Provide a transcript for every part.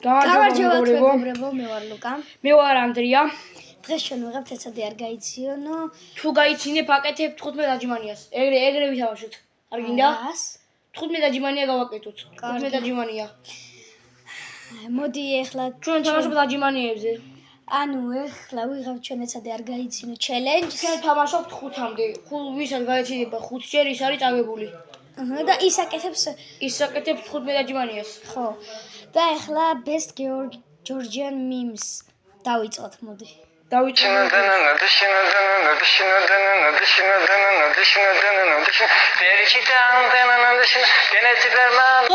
გამარჯობა მეგობრებო, მე ვარ ლუკა. მე ვარ ანდრია. დღეს ჩვენ ვიღებთ ეცადი არ გაიციონო. თუ გაიცინებ აკეთებ 15 დაჯიმანიას. ეგრე ვითამაშოთ. არ გინდა? 15 დაჯიმანია გავაკეთოთ. 15 დაჯიმანია. მოდი ეხლა ჩვენ თამაშობთ დაჯიმანიებზე. ანუ ეხლა ვიღებთ ჩვენ ეცადი არ გაიცინო ჩელენჯს. ჩვენ თამაშობთ 5-მდე. ვისაც გაიცინება 5 ჯერ ის არის წაგებული. და ის აკეთებს 15 დაჯიმანიას. ხო. და ეხლა best Georgian memes დავიწყოთ, მოდი. დავიწყოთ.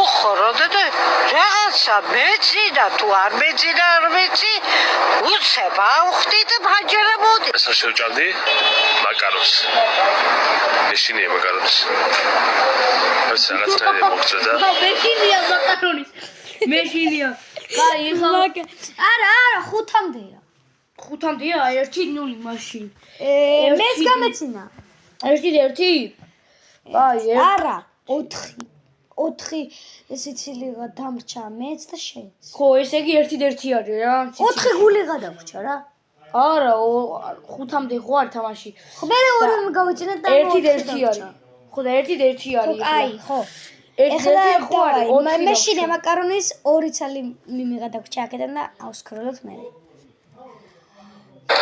უხოროდ და რაღაცა მეცი და თუ არ მეცი და არ მეცი უცებ ავხდით ბაჯერა მოდი. ესა შევჭამდი მაკარონს. ეშინია მაკარონის. ეს რაღაცაა მოგწოდა. მეშინია მაკარონის. მეშინია. კაი, ეხლა არა, 5-მდეა. 5-მდეა 1-0 მაშინ. მეც გამეცინა. 1-1. აი, არა, 4 სიცილიღა დამრჩა მეც და შენც. ხო, ესე იგი 1-1 არის რა. 4 გულიღა დამრჩა რა. არა, 5-მდე ხო არ თამაში. ხო, მე ორი გავიჩინე და 1-1 არის. ხო და 1-1 არის. აი, ხო. ეხლა ხო არის. მე შინე მაკარონის 2 ცალი მიმიღა დაგვრჩა აქედან და ავსკროლოთ მე.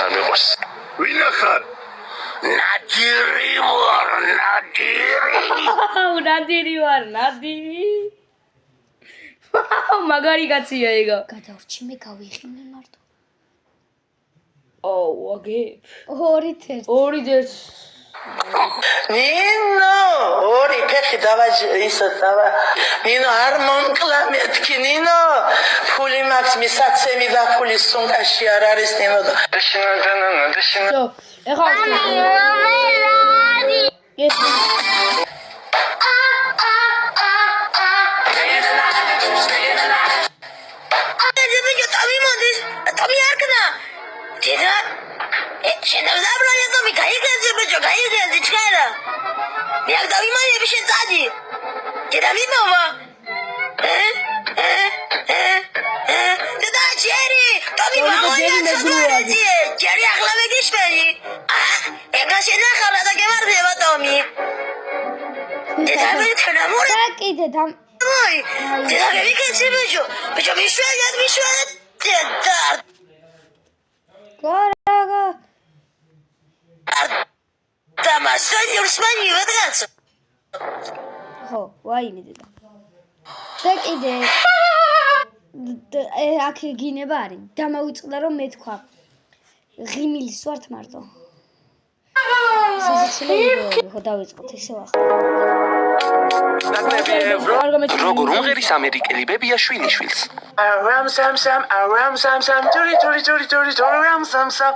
ამიყვარს. ვინახარ? ნადირი ვარ, ნადირი. ნადირი ვარ, ნადირი. მაგარი კაცია ეგა. გადავრჩი მე გავიხინე მარტო. აგებ. 2-1. 2-1. ნინო, ორი ფეხი დავაჯ ისო დავა. ნინო არ მომკლა მეთქი ნინო. ფული მაქვს მისაცემი და ფული სუნკაში არ არის ნინო. So, ეხლა ეს კიდე დამ ხო, ვაიმე დედა. და კიდე აქ გინება არის. დამავიწყდა რომ მე თქვა. ღიმილის ვართ მარტო. სასიცილო ხო დავიწყოთ ისე ახლა. როგორ უმღერის ამერიკელი ბებია შვილიშვილს. Aram sam sam, turi turi turi turi turi ram sam sam.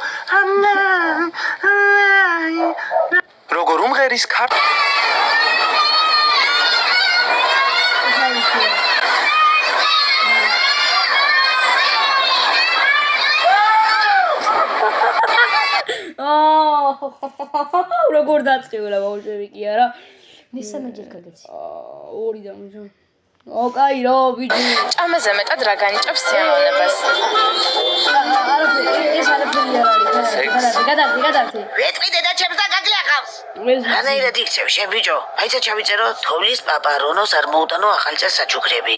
როგორ უმღერის როგორ დაწყევლა ბავშვები კი არა. მესამეჯერ გაგეცი. 2 დამჟა. კაი რა ბიჭი. ჭამაზე მეტად რა განიჭებს სიამოვნებას. ეს არაფერი არ არის. გადავდი. ვეთყი დედაჩემს და გაგლახავს. ანაირად იქცევ შენ ბიჭო. აიცა ჩავიწერო თოვლის პაპა რონოს არ მოუტანო ახალწა საჩუქრები.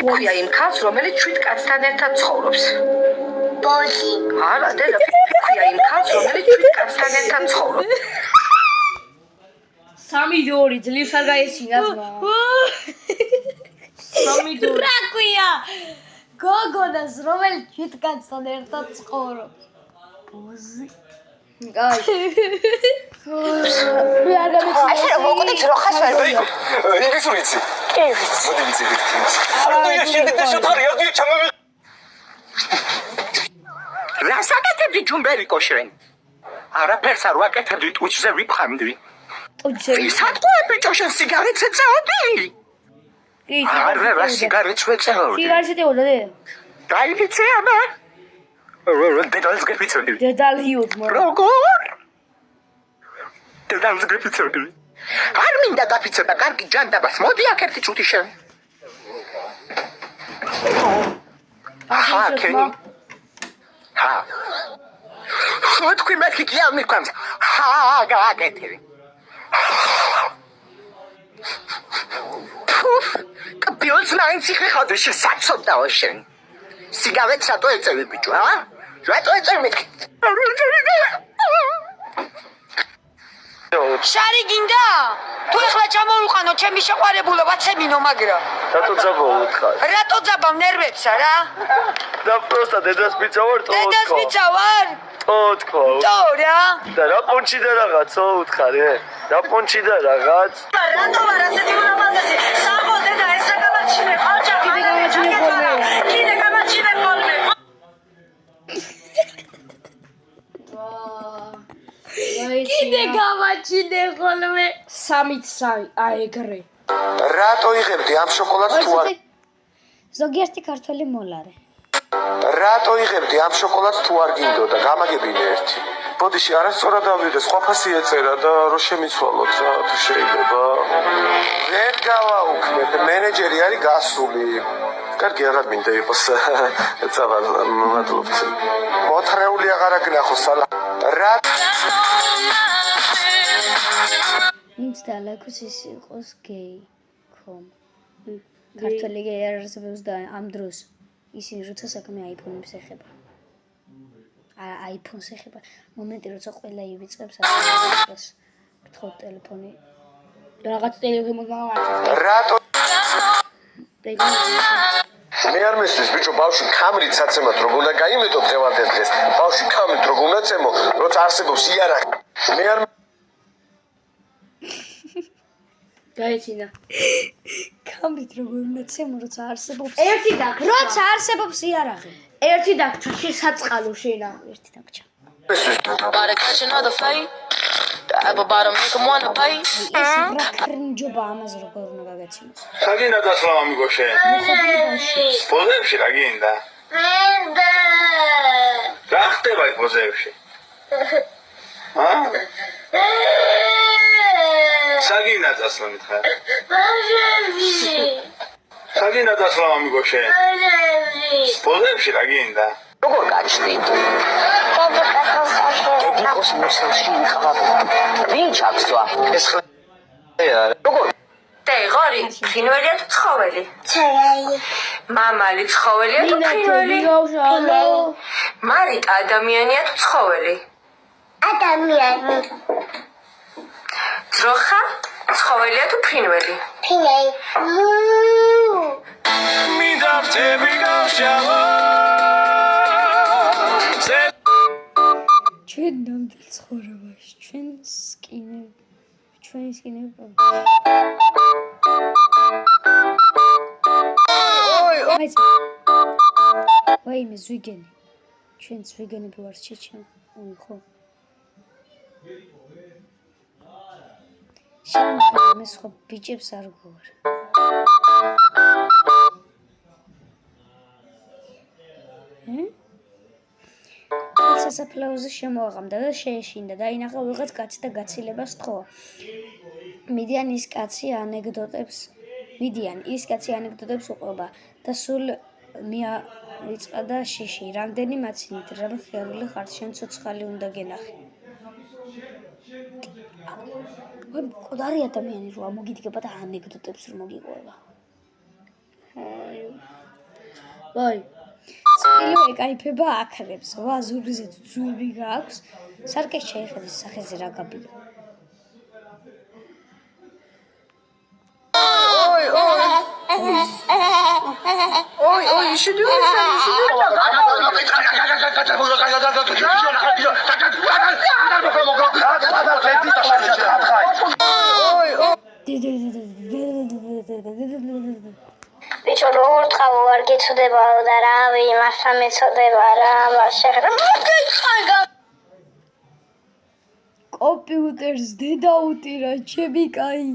ქვია იმ ქალს, რომელიც 7 კაცთან ერთად ცხოვრობს. ბოჟი. არა, დედა, ქვია იმ ქალს, რომელიც 7 კაცთან ერთად ცხოვრობს. 3-2 ძლივს არ გაეცინა ძმა. 3-2. რა ქვია? გოგონას რომელიც 7 კაცთან ერთად ცხოვრობს. ბოზი. კაი. მე არ გამეცი. ასე რომ მოკუდით რო ხას ვერ ვიყო. ის ვიცი. კი ვიცი. მოდი ვიცი. არა შეიძლება შეხარი არ ჩამოვი. რასაკეთებდი ჯუმბერიკო შენ? არაფერს არ ვაკეთებდი ტვიჩზე ვიფხამდი. ვისატყუე ბიჭო შენ სიგარეტს ეწეოდი? კი. არა სიგარეტს ვეწეოდი. სიგარეტს ეწეოდა დე? დაიფიცე ამა. დედალს გეფიცოდი. დედალიოთ მო. როგორ? დედალს გეფიცოდი. არ მინდა დაფიცება კარგი ჯანდაბას მოდი აქ ერთი წუთი შენ. ხა ქენი ხა შო თქვი მეთქი კი არ მიყვანს ხა გააკეთე კბილს მაინც ხიხავდა შესაძლოა შენ სიგარეტს რატო ეწევი ბიჭო ა რატო ეწევი მეთქი შარი გინდა? თუ ეხლა ჩამოვიყანო ჩემი შეყვარებულობა ცემინო მაგრა. რატო ძაბავ რატო ძაბავ ნერვებსა რა? და პროსტა დედას მიცავარ დედას მიცავარ? თო თო რა? და რა პონჩი და რაღაცო უთხარი რა პონჩი და რაღაც რატო არ ასეთი ულამაზესი? სამო დედა ეს საკამაჩინე ხალჭა. კიდე გამაჩინე ხოლმე. კიდე გამაჩინე ხოლმე. 3-3 აი ეგრე. რატო იღებდი ამ შოკოლადს თუ არ ზოგიერთი ქართველი მოლარე. რატო იღებდი ამ შოკოლადს თუ არ გინდოდა გამაგებინე ერთი ბოდიში არასწორად დავიდე სხვა ფასი ეწერა და რო შემიცვალოთ რა თუ შეიძლება ვერ გავაუქმებ მენეჯერი არის გასული კარგი აღარ მინდა იყოს ეცავა მადლობთ მოთრეული აღარ აგნახო სალა რა ინც და ლაკუს ის იყოს გეი ხომ ქართველი გეი არ არსებობს და ამ დროს ისინი როცა საქმე აიფონებს ეხება. აიფონს ეხება. მომენტი როცა ყველა ივიწყებს აიფონს. გთხოვ ტელეფონი. რაღაც ტელეფონი მაგარ. რატო მე არ მესმის ბიჭო ბავშვი კამრით საცემად როგორ უნდა გაიმეტო დღევანდელ დღეს ბავშვი კამრით როგორ უნდა წემო როცა არსებობს იარაღი მე არ გაეცინა. კამრით როგორ უნდა წემო როცა არსებობს ერთი დაგჭა. როცა არსებობს იარაღი. ერთი დაგჭა შესაწყალო შენა. ერთი დაგჭა. Gotta catch another flight. The apple bottom make him wanna bite. ეს რა კრინჯობა ამაზე როგორ უნდა გაგეცინოს. საგინა დასლავა მიგოშე. პოზებში რა გინდა? რა ხდება იქ პოზებში? საგინა დასლა მითხარ. საგინა დასლავა მიგოშე. პოზებში რა გინდა? როგორ გაჩნდი? დედიკოს მოსელში ხარ. ვინ ჩაქსვა? ეს ხლია როგორ ტეღორი, ფინველია თუ ცხოველი? ცხოველი. მამალი ცხოველია თუ ფინველი? მარიტა ადამიანია თუ ცხოველი? ადამიანი. ძროხა ცხოველია თუ ფინველი? ფინველი. მინდა ვწები გავშალო. ჩვენ ნამდვილ ცხოვრებაში ჩვენი სკინები ვაი მე ზვიგენი ჩვენ ზვიგენები ვარ ჩეჩენ ოი ხო შემოხარ მე სხვა ბიჭებს არ გვარ სასაფლაოზე შემოაღამდა და შეეშინდა და ინახა ვიღაც კაცი და გაცილებას თხოვა. მიდიან ის კაცი ანეკდოტებს უყვება და სულ მიაიწყდა შიში. რამდენი მაცინით, რა ხიარული ხარ, შენ ცოცხალი უნდა გენახი. ვაი, მკვდარი ადამიანი რო ამოგიდგება და ანეკდოტებს რო მოგიყვება. ვაი სკილო ეკაიფება აკრებს, ვაზურზე ძუები გააქვს, სარკეს შეეხედის სახეზე რა გაბიდა. ოი, შედიო ბიჭო როგორ თქავ არ გეცოდებაო და რა იმასთან მეცოდება რა შეხედა კომპიუტერს დედა უტირა ჩემი კაი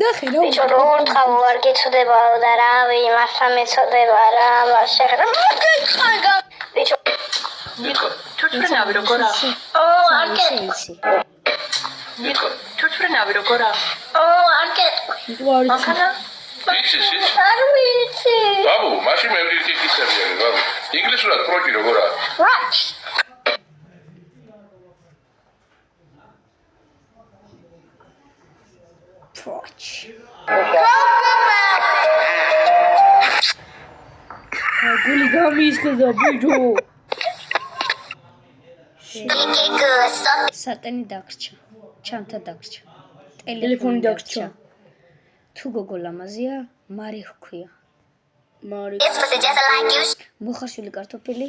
ნახე რა ბიჭო როგორ თქავ არ გეცოდებაო და რა იმასთან მეცოდება რა შეხედა ბიჭო თურთფრენავი როგორა? არ გეტყვი თურთფრენავი როგორა? არ გეტყვი მანქანა? ისიც არ ვიცი. ბაბუ მაშინ მე მივიდე ისებია ბაბუ ინგლისურად პროჭი როგორ არის გული გამისკდა ბიჭო. სატენი დაგრჩა. ჩანთა დაგრჩა. ტელეფონი დაგრჩა. თუ გოგო ლამაზია, მარი ჰქვია. მარი. მოხარშული კარტოფილი,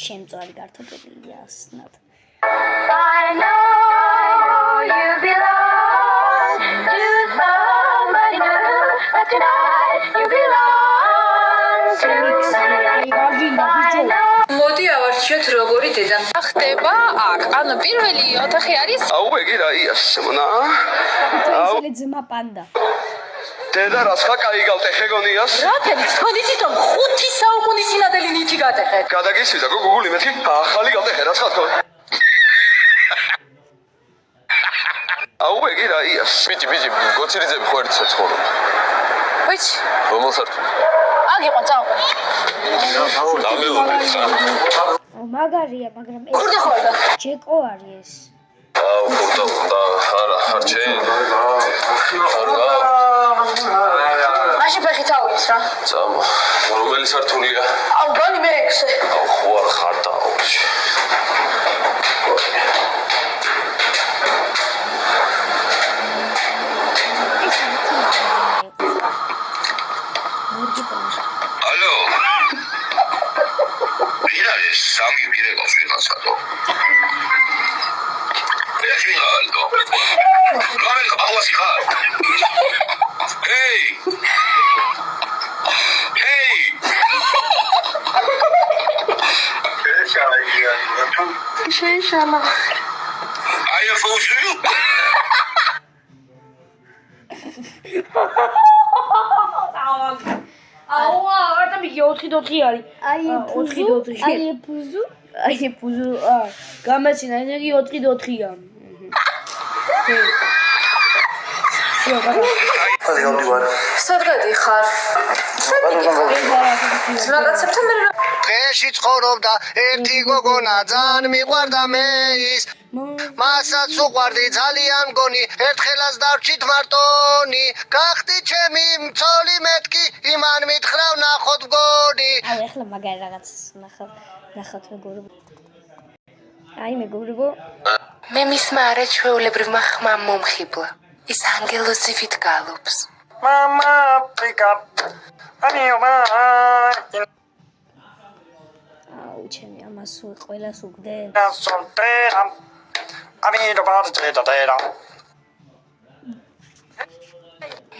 შემწვარი კარტოფილი, იასნად. I know you belong to somebody new, but tonight you belong to me. მოდი ავარჩიოთ როგორი დედა ხდება აქ. ანუ პირველი ოთახი არის აუ ეგი რა იასმნა ისინი ძმა პანდა. დედა რას ხა კაი გალტე ხეგონიას რათები თქვენი თვითონ 5 საუკუნის წინადელი ნიჭი გატეხეთ. გადაგისვიდა გუგული მეთი ახალი გალტე ხე რას ხა თქო აუ ეგი რა იას ბიჭი გოცილიძები ხო ერთ საცხოვრო ვიცი რომელ სართულზე აქ იყო წავ მაგარია, მაგრამ ხურდა ხوارდა ჯეკო არის ეს. აუ ხურდა არა ხარჩენ მაშინ ფეხი წავიდეს რა წამო რომელი სართულია აუ განი მე-6 აუ ხო არ ხარ დაო ალო ვინ არის სამი ვირეგავს ვიღაცათო ეს ვიღალტო რომელი ყავასი ხარ ჰეი შეიშალა აი ფუზუ აუ არა მე 4-4 არის. აი პუზუ. აი პუზუ. გამაჩინა ენერგი 4-4-ია. სადღადი ხარ მაგაცებთან მე ფეში ცხოვრობდა ერთი გოგონა ძალიან მიყვარდა მე ის მასაც უყვარდი ძალიან მგონი ერთხელაც დავჭით მარტონი გახდი ჩემი მცოლი მეთქი იმან მითხრა ნახოთ მგონი აი ახლა მაგარი რაღაც ნახოთ მეგობრებო. აი მეგობრებო. მე მისმა არაჩვეულებრივმა ხმამ მომხიბლა ის ანგელოზ ძიფით გალობს მამა პიკა ამიომა აუ ჩემი ამას ყველას უგდე. soltera amigo para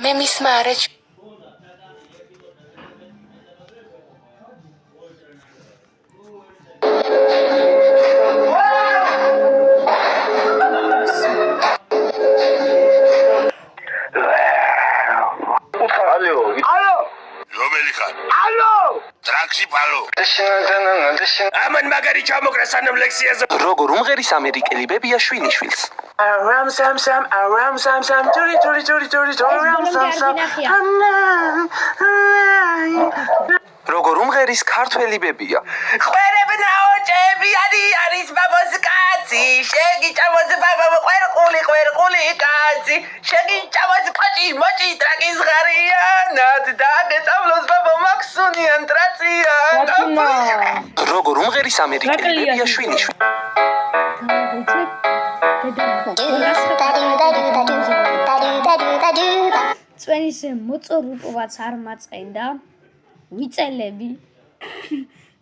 მე მისმა არაჩ რომელი ხარ ტრაქსი პალო ამან მაგარი ჩამოკრა სანამ ლექსიაზე როგორ უმღერის ამერიკელი ბებია შვილიშვილს aram sam როგორ უმღერის ქართველი ბებია ყვერებნაო ჭები არის ბაბოს კაცი შეგიჭამოს ბაბა ყვერყული კაცი შეგიჭამოს კოჭი მოჭი ტრაკის ღარიანად დაგეწავლოს ბაბა მაქსუნიან ტრაციან როგორ უმღერის ამერიკელი ბებია შვილიშვილი წვენის მოწორუპოვაც არ მაწყენდა ვიწელები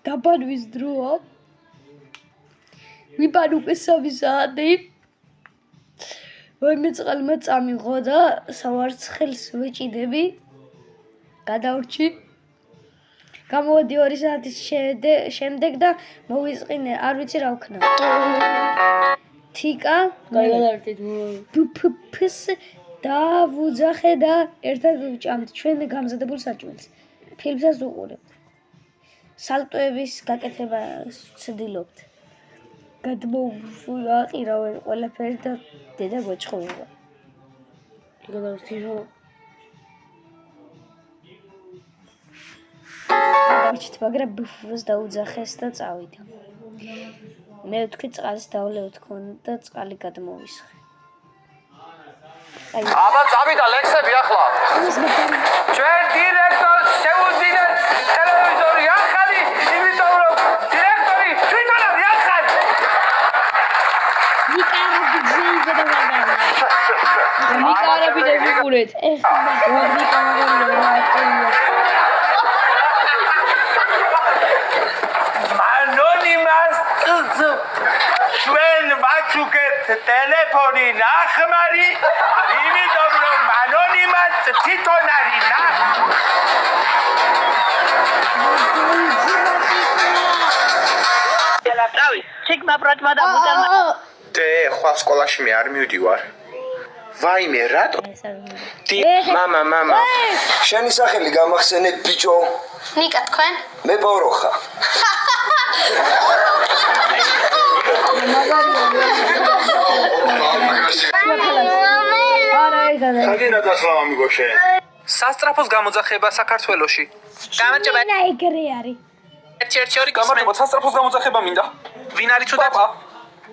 დაბანვის დროა ვიბანუკე 3 საათი ვაიმე წყალმა წამიღო და სავარცხელს ვეჭიდები გადავრჩი გამოვედი 2 საათის შემდეგ და მოვისყინე არ ვიცი რა ვქნა თიკა გაიგადართეთ ფფფს დავუძახე და ერთად ვჭამთ ჩვენ გამზადებულ საჭმელს ფილმსაც უყურებთ სალტოების გაკეთებას ვცდილობთ გადმოვაყირავენ ყველაფერი და დედა გვეჭხოვება გაიგადართეთ გადავრჩით, მაგრამ ბფს დაუძახეს და წავიდა. მე ვთქვი წყალს დავლევთქონ და წყალი გადმოვისხე. აბა წავიდა ლექსები ახლა. ჩვენ დირექტორს შევუძინეთ ტელევიზორი ახალი, იმიტომ რომ დირექტორი თვითონ არის ახალი. ნიკარები და ვიყურეთ. ანონიმას ჩვენ ვაჩუქეთ ტელეფონი ნახმარი, იმიტომ რომ ანონიმას თვითონ არის რავი, ციგმა ბრატმა და ბუტელმა დე ხვალ სკოლაში მე არ მივდივარ. ვაიმე რატო? მამა. შენი სახელი გამახსენე ბიჭო. ნიკა თქვენ? მე პოროხა. საგენა დასლავა მიგოშე. სასტრაფოს გამოძახება საქართველოში. გამარჯობა. ეგრე არის. ერთ-ერთი გამარჯობა, სასტრაფოს გამოძახება მინდა. ვინ არის თუ დაბა?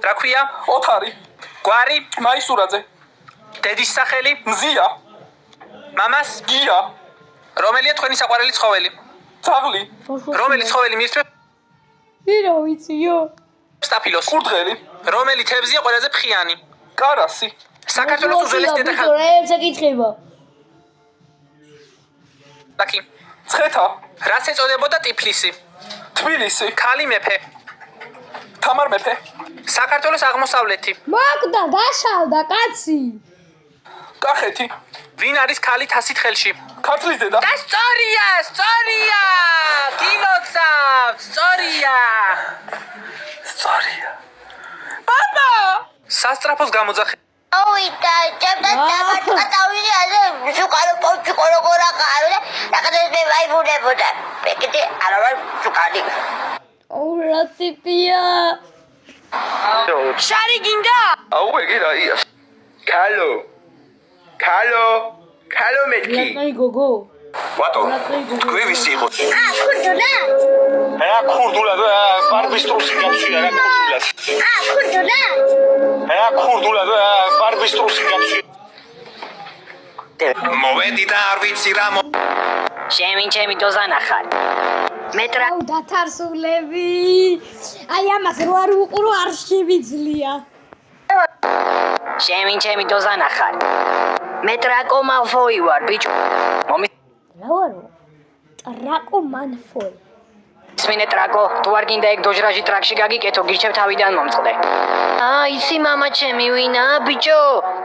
რა ქვია? ოთარი, გვარი, მაისურაძე, დედის სახელი, მზია, მამას, გია, რომელია თქვენი საყვარელი ცხოველი? თაღლი, რომელი ცხოველი მირთვებს ვირო ვიციო? სტაფილოს? კურდღელი, რომელი თევზია ყველაზე ფრიანი? კარასი, საქართველოს უძველესი დედაქალაქი. როებს ეკითხება. ცხეთა, რაც ეწოდებოდა ტიფლისი? თბილისი, ქალი მეფე. თამარ მეფე, საქართველოს აღმოსავლეთი. მოკდა, გაშალდა კაცი. კახეთი, ვინ არის ქალი თასით ხელში? ქართლის დედა, და სწორია! გილოცავთ, სწორია! მამა! სასტრაფოს გამოძახება. Oita, ჭებდა დავატყავილი ასე სუკარო პოჭი ყოლოგორა ყავდა და კადე ვაიბუნებოდა. მეკეთე არა ვარ სუკალი. რა ტიპია? შარი გინდა? აუ ეგ რაია. ქალო მეთქი. აი გოგო. ვატო? თქვი ვისი იყოთ? ქურდულა. რა ქურდულად, ბარბისტრუსი გავშია რა ქურდულად. ქურდულა. რა ქურდულად, ბარბისტრუსი გავშია. მოვედი და არ ვიცი რა ჩემი დოზანა ხარ. მეტრა აუ დათარსულები. აი ამას რო არ უყურო არ შევიძლია. ჩემი დოზანა ხარ. მეტრაკო მალფოი ვარ ბიჭო. რა ვარო? ტრაკო მანფოი. სმინე ტრაკო, თუ არ გინდა ეგ დოჟრაჟი ტრაკში გაგიკეთო, გირჩევ თავიდან მომწყდე. იცი მამა ჩემი ვინა ბიჭო?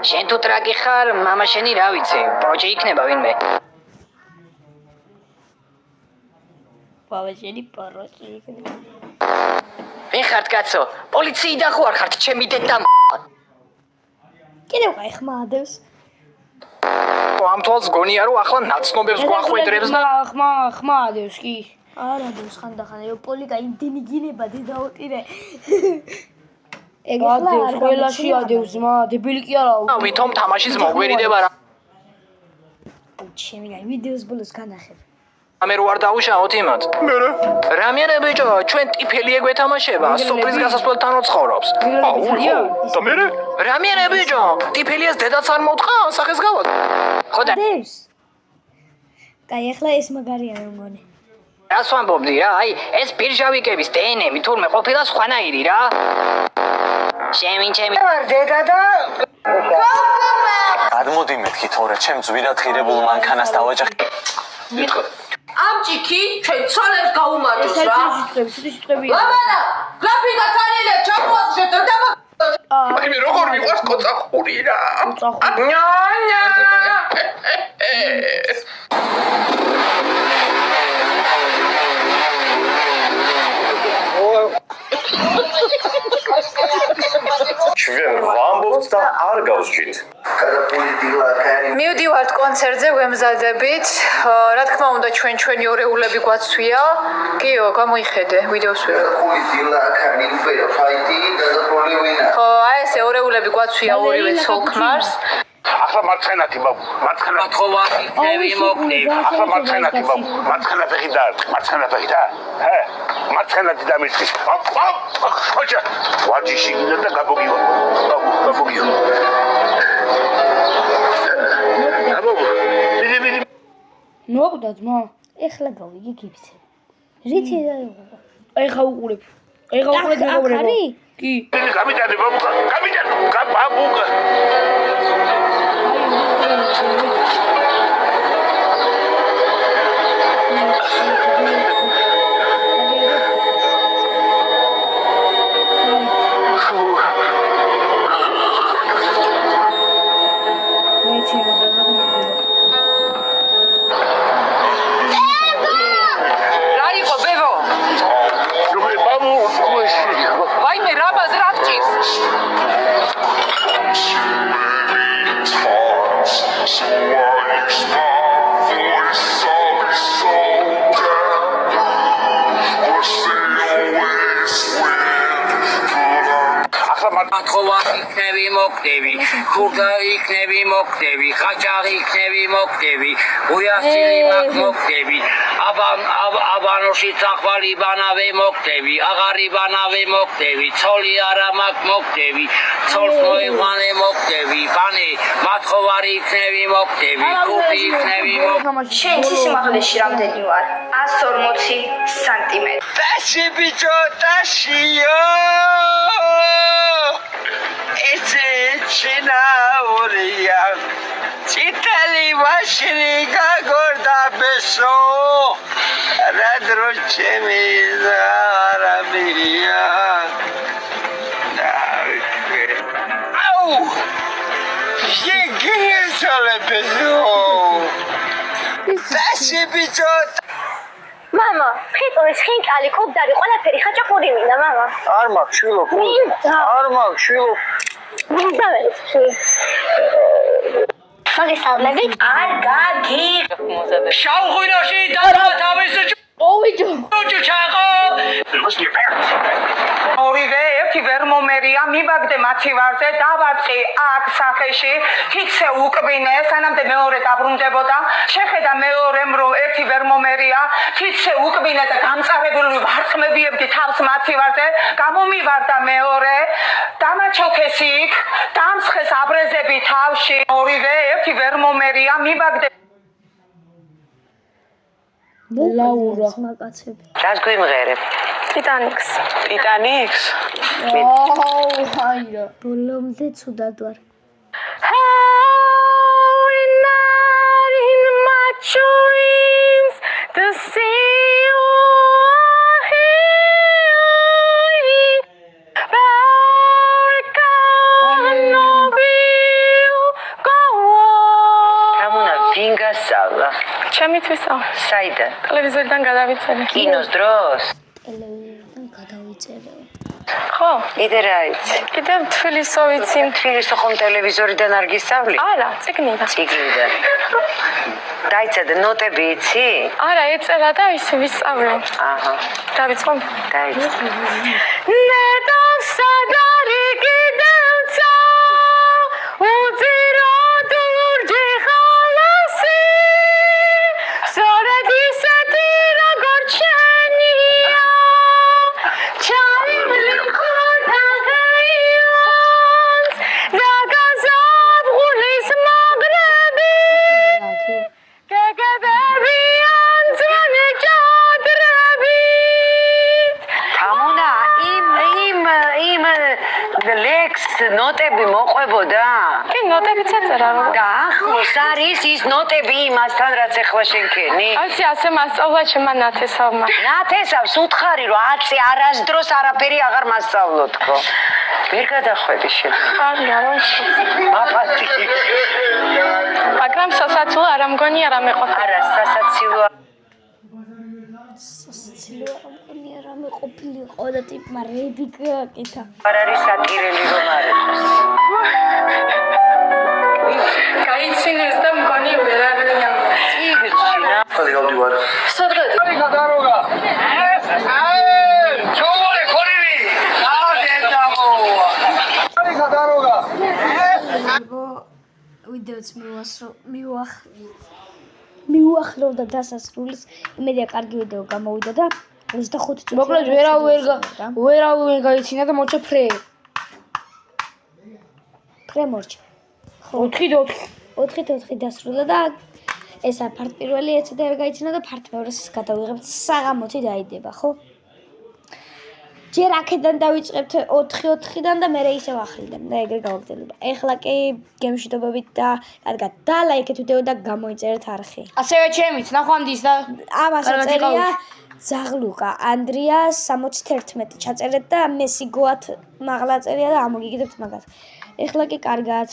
შენ თუ ტრაკი ხარ, მამა შენი რა ვიცი, პროჭი იქნება ვინმე. ბავშვი პროჭი იქნება. ვინ ხართ კაცო? პოლიციიდან ხო არ ხართ ჩემი დედა? კიდევ გაიხმადებს. ამ თვალს გონია რომ ახლა ნაცნობებს გვახვედრებს და ხმა ადევს კი. არა დევს ხანდახან ეოპოლიკა იმდენი გინება დედაოტირე. ეგ ადევს ყველაში ადევს მა დებილი კი არაო. ვითომ თამაშის მოგვერიდება რა. ჩემი ვიდეოს ბოლოს განახებ. ამე რო არ დაუშაოთ იმათ. რამიანე ბიჭო, ჩვენ ტიფელია გვეთამაშება, სოფლის გასასვლელთანო ცხოვრობს. და მე რამიანე ბიჭო, ტიფელიას დედაც არ მოთხა, სახეს გავა. ხოდა დევს. კაი ახლა ეს მაგარია მე მგონი. რას ვამბობდი რა? აი, ეს ბირჟავიკების დნმ თურმე ყოფილა სხვანაირი რა. ჩემი დედა და გადმოდი მეთქი თორე ჩემ ძვირად ღირებულ მანქანას დავაჯახე. ამჭიქი ჩვენ ცოლებს გაუმარჯოს რა. სიტყვებია. მამანა, გრაფიკა თანილე ჩამოაცხეთ და აი მე როგორ მიყვარს კოწახური რა. ჩვენ ვამბობთ და არ გავსჯით. მივდივართ კონცერტზე, ვემზადებით. რა თქმა უნდა, ჩვენი ორეულები გვაცვია. კიო, გამოიხედე, ვიდეოს ვიღე. ხო, აი ესე ორეულები გვაცვია ორივე ცოლ-ქმარს. ახლა ახლა მარცხენათი ბაბუ, მარცხენა. მათხოვარი იქნები მოკლები. ახლა მარცხენათი ბაბუ, მარცხენა ფეხი და მარცხენა ფეხი და. ჰე, მარცხენათი დამიწყის. ხოჭა, ვაჯიში გინდა და გაბოგივა. გაბოგივა. აბობ, მიდი. მოკვდა ძმა. ეხლა გავიგე გიფცე. რითი დაიღო? ეხა უყურებ. ეხა უყურებ მეგობრებო. კი. გამიტანე ბაბუ, გამიტანე. ბაბუ. მათხოვარი იქნები მოკლები, ხურდა იქნები მოკლები, ხაჭაღი იქნები მოკლები, უიასილი მაგ მოკლები, აბანოში წახვალი ბანავე მოკლები, აღარი ბანავე მოკლები, ცოლი არა მაგ მოკლები, ცოლს მოიყვანე მოკლები, ბანე მათხოვარი იქნები მოკლები, ხურდი იქნები მოკლები. შენ სისიმაღლეში რამდენი ვარ? 140 სანტიმეტრი. ტაში ბიჭო, ტაშიო. Ece cinaurия, citali mașini ca gorda beso, radroce mi zarabia. Au! E ghișole beso. Tashi bichot. Mama, ხიტოვის ხინკალი, კობდარი, ყველაფერი ხაჭაპური მინდა, მამა. არ მაქვს შვილო, არ მაქვს შვილო. მოგესალმებით. არ გაგი. შავღვინოში დავა თავის ოვიჯო. ჩაყო. ორივე ერთი ვერ მომერია, მიბაგდე მაცივარზე, დავარწი აქ სახეში, ფიქსე უკბინე, სანამდე მეორე დაბრუნდებოდა, შეხედა მეორემ რომ ერთი ვერ მომერია, ფიქსე უკბინე და გამწარებული ვარწმებიებდი თავს მაცივარზე, გამომივარდა მეორე, დამაჩოქეს იქ, დამსხეს აბრეზები თავში, ორივე ერთი ვერ მომერია, მიბაგდე ლაურა. მაგაცები. რას გვიმღერებ? ტიტანიკს. ტიტანიკს? აირა. ბოლომდე ცუდად ვარ. ჩემთვის საიდან? ტელევიზორიდან გადავიწერე. კინოს დროს? ტელევიზორიდან გადავიწერე. ხო? კიდე რა იცი? კიდე თბილისო ვიცი. თბილისო ხომ ტელევიზორიდან არ გისწავლი? არა, წიგნიდან. წიგნიდან. დაიცადე ნოტები იცი? არა, ეწერა და ისე ვისწავლე. აჰა. დავიწყო? დაიწყო. ნოტები მოყვებოდა? კი, ნოტებიც ეწერა რომ. და ახლოს არის ის ნოტები იმასთან, რაც ახლა შენქენი? ასე ასე მასწავლა ჩემმა ნათესავმა. ნათესავს უთხარი რომ აცი არასდროს არაფერი აღარ მასწავლო თქო. ვერ გადახვედი შენ. არა, მაპატი. მაგრამ სასაცილო არ ამგონი არ ამეყოფა. არა, სასაცილო რამე ყოფილიყო და ტიპმა რეები გაკეთა. არ არის სატირელი რომ არ იყოს. გაიცინეს და მგონი ვერ არიან. წიგნში რა. ხალე გავდივარ. სადღაც გადაროგა. ჩოვოლე ხორივი. გადაროგა. ვიდეოც უახლოვდა დასასრულს, იმედია კარგი ვიდეო გამოვიდა და 25 წუთი. მოკლედ ვერავინ გაიცინა და მოჩა ფრე. ფრემორჩა. 4-4 დასრულდა და ესა ფართ პირველი ეცედა არ გაიცინა და ფართ მეორეს გადავიღებთ საღამოთი დაიდება, ხო? ჯერ აქედან დავიწყებთ 4-4-დან და მერე ისევ ახლიდან და ეგრე გავაგრძელება. ეხლა კი გემშვიდობებით და კარგად და ლაიქეთ ვიდეო და გამოიწერეთ არხი. ასევე ჩემიც ნახვამდის და ამას აწერია ზაღლუკა, ანდრია 71 ჩაწერეთ და მესიგოათ მაღლა წერია და ამოგიგებთ მაგას. ეხლა კი კარგად.